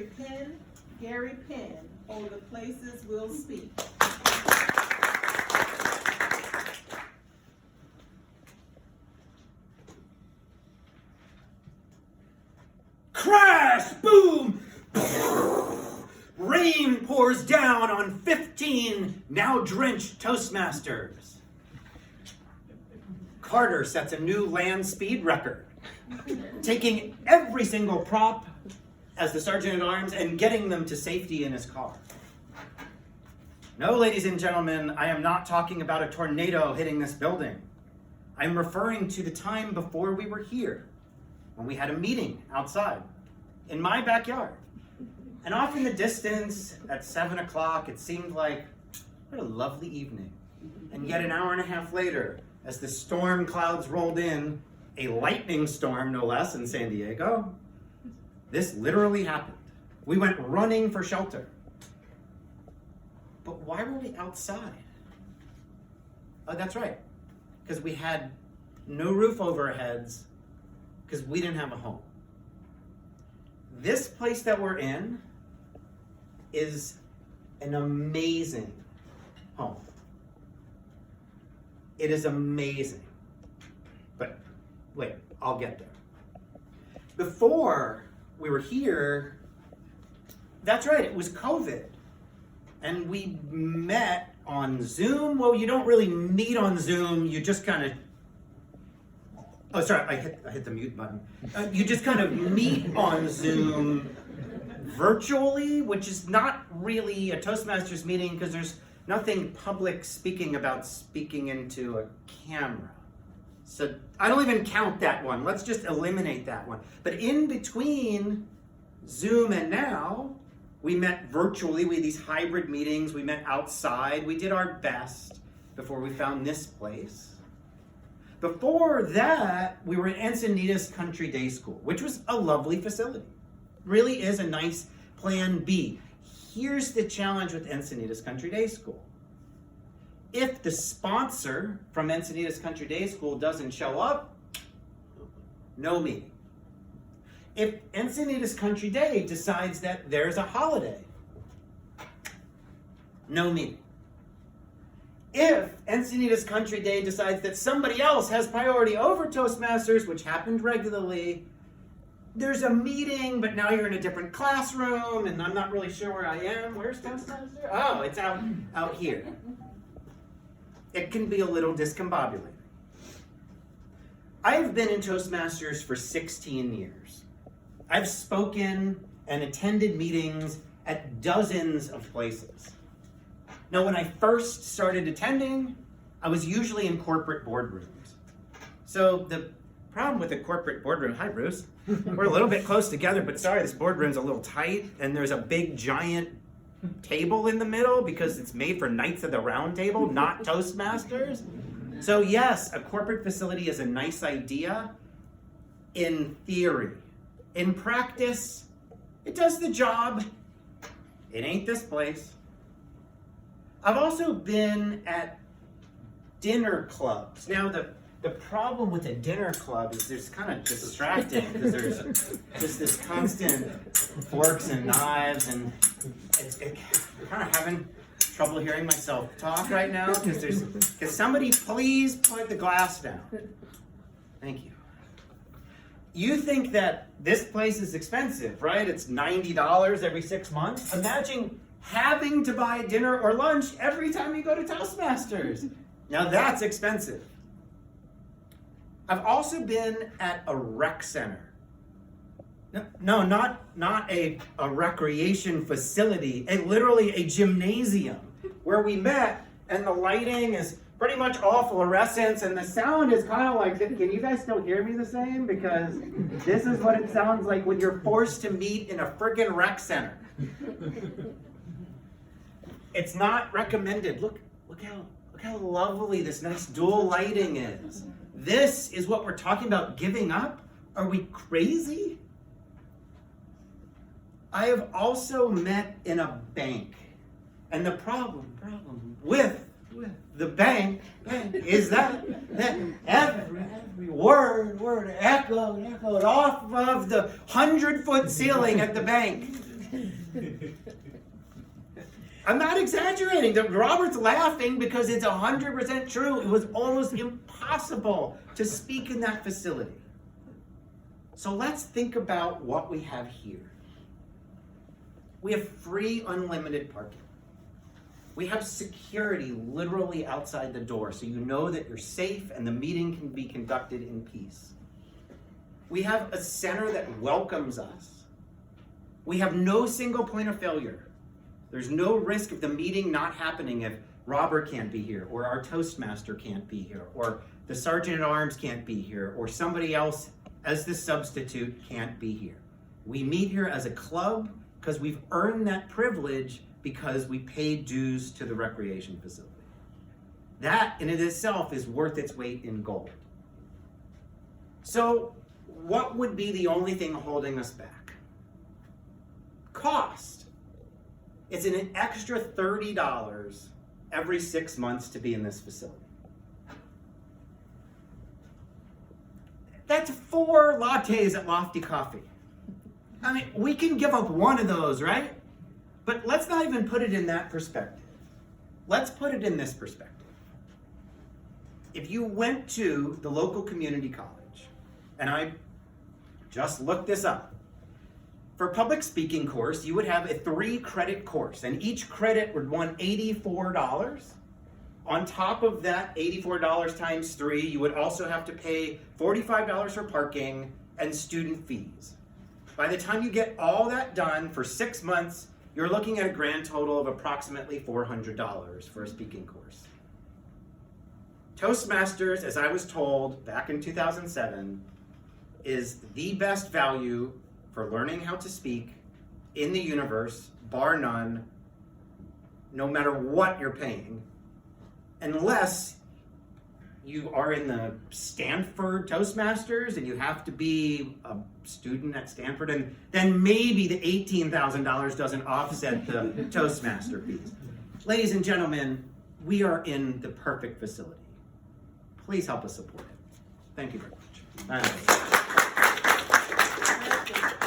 Penn, Gary Penn, Oh, the Places Will Speak. Crash! Boom! Rain pours down on 15 now drenched Toastmasters. Carter sets a new land speed record, taking every single prop as the sergeant at arms and getting them to safety in his car. No, ladies and gentlemen, I am not talking about a tornado hitting this building. I'm referring to the time before we were here, when we had a meeting outside in my backyard. And off in the distance at 7 o'clock, it seemed like, what a lovely evening. And yet an hour and a half later, as the storm clouds rolled in, a lightning storm no less in San Diego, this literally happened. We went running for shelter. But why were we outside? Oh, that's right, because we had no roof over our heads, because we didn't have a home. This place that we're in is an amazing home. It is amazing. But wait, I'll get there. Before we were here, that's right, it was COVID. And we met on Zoom. Well, you don't really meet on Zoom, you just kind of, oh, sorry, I hit the mute button. You just kind of meet on Zoom virtually, which is not really a Toastmasters meeting because there's nothing public speaking about speaking into a camera. So I don't even count that one. Let's just eliminate that one. But in between Zoom and now, we met virtually. We had these hybrid meetings. We met outside. We did our best before we found this place. Before that, we were at Encinitas Country Day School, which was a lovely facility. Really is a nice plan B. Here's the challenge with Encinitas Country Day School. If the sponsor from Encinitas Country Day School doesn't show up, no meeting. If Encinitas Country Day decides that there's a holiday, no meeting. If Encinitas Country Day decides that somebody else has priority over Toastmasters, which happened regularly, there's a meeting, but now you're in a different classroom, and I'm not really sure where I am. Where's Toastmasters? Oh, it's out here. It can be a little discombobulating. I've been in Toastmasters for 16 years. I've spoken and attended meetings at dozens of places. Now, when I first started attending, I was usually in corporate boardrooms. So the problem with the corporate boardroom, hi Bruce, we're a little bit close together, but sorry, this boardroom's a little tight, and there's a big giant table in the middle because it's made for Knights of the Round Table, not Toastmasters. So yes, a corporate facility is a nice idea in theory. In practice, it does the job. It ain't this place. I've also been at dinner clubs. Now, the problem with a dinner club is there's kind of distracting because there's just this constant forks and knives, and I'm kind of having trouble hearing myself talk right now because somebody please put the glass down. Thank you. You think that this place is expensive, right? It's $90 every 6 months. Imagine having to buy dinner or lunch every time you go to Toastmasters. Now that's expensive. I've also been at a rec center. No, not a recreation facility, literally a gymnasium where we met, and the lighting is pretty much all fluorescence, and the sound is kind of like, can you guys still hear me the same? Because this is what it sounds like when you're forced to meet in a freaking rec center. It's not recommended. Look how lovely this nice dual lighting is. This is what we're talking about giving up? Are we crazy? I have also met in a bank. And the problem with the bank is that every word echoed off of the 100-foot ceiling at the bank. I'm not exaggerating. Robert's laughing because it's 100% true. It was almost impossible to speak in that facility. So let's think about what we have here. We have free, unlimited parking. We have security literally outside the door, so you know that you're safe and the meeting can be conducted in peace. We have a center that welcomes us. We have no single point of failure. There's no risk of the meeting not happening if Robert can't be here, or our Toastmaster can't be here, or the Sergeant at Arms can't be here, or somebody else as the substitute can't be here. We meet here as a club because we've earned that privilege because we paid dues to the recreation facility. That in and of itself is worth its weight in gold. So what would be the only thing holding us back? Cost. It's an extra $30 every 6 months to be in this facility. That's 4 lattes at Lofty Coffee. I mean, we can give up one of those, right? But let's not even put it in that perspective. Let's put it in this perspective. If you went to the local community college, and I just looked this up, for a public speaking course, you would have a 3-credit course, and each credit would run $84. On top of that $84 times 3, you would also have to pay $45 for parking and student fees. By the time you get all that done for 6 months, you're looking at a grand total of approximately $400 for a speaking course. Toastmasters, as I was told back in 2007, is the best value for learning how to speak in the universe, bar none, no matter what you're paying, unless you are in the Stanford Toastmasters and you have to be a student at Stanford, and then maybe the $18,000 doesn't offset the Toastmaster fees. Ladies and gentlemen, we are in the perfect facility. Please help us support it. Thank you very much.